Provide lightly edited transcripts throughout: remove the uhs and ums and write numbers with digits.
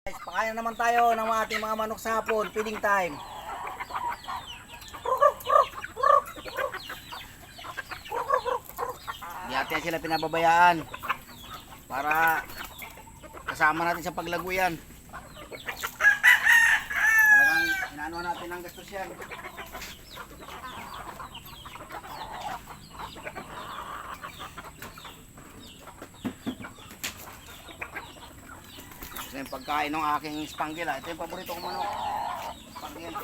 Guys, pakain na naman tayo ng ating mga manok sa hapon, feeding time. Hindi natin sila pinababayaan para kasama natin sa paglago yan. Talagang inaano natin ang gastos yan. Ito yung pagkain ng aking spangle. Ito yung paborito kong manok. Spangle.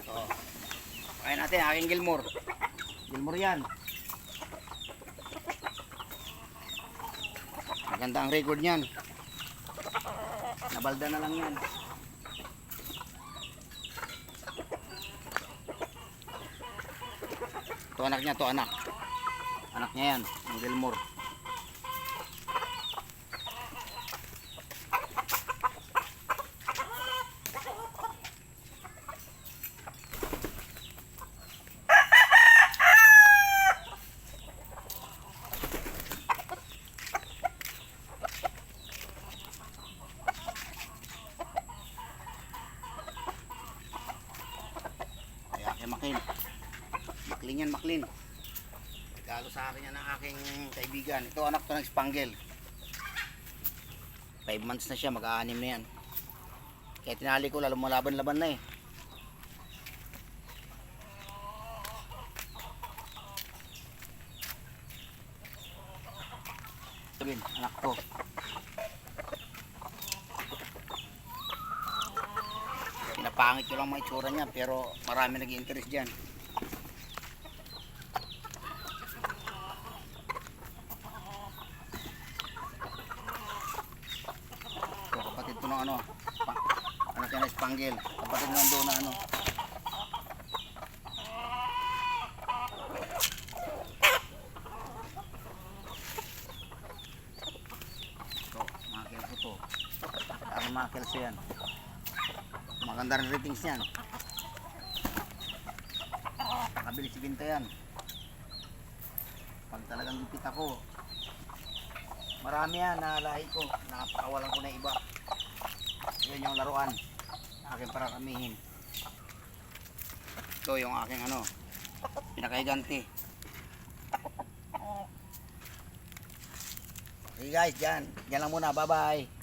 So, kain natin aking Gilmore. Gilmore yan. Maganda ang record niyan. Nabalda na lang yan. Ito anak niya, to anak. Anak niya yan, ang Gilmore. Kaya Maklin. Maklin yan, Maklin. Regalo sa akin yan ng aking kaibigan. Ito anak to ng Spangle. 5 months na siya, mag-aanim na yan. Kaya tinali ko, lalo malaban-laban na eh. Sabihin, anak ko. Pinapangit ko lang mga itsura niya, pero marami nag-i-interest dyan. Kapatid ko ng ano siya na Spangle, kapatid ko nandoon na ano. Ito, mga kelso to. Ang mga kelso yan. Maganda rin ratings yan. Nakabilis ibinta yan. Pag talagang gipit ako, marami yan na lahi ko. Napakawalan ko na iba. Yan yung laruan. Aking para kamihin. Ito yung aking ano, pinakaiganti. Okay guys, dyan lang muna. Bye bye.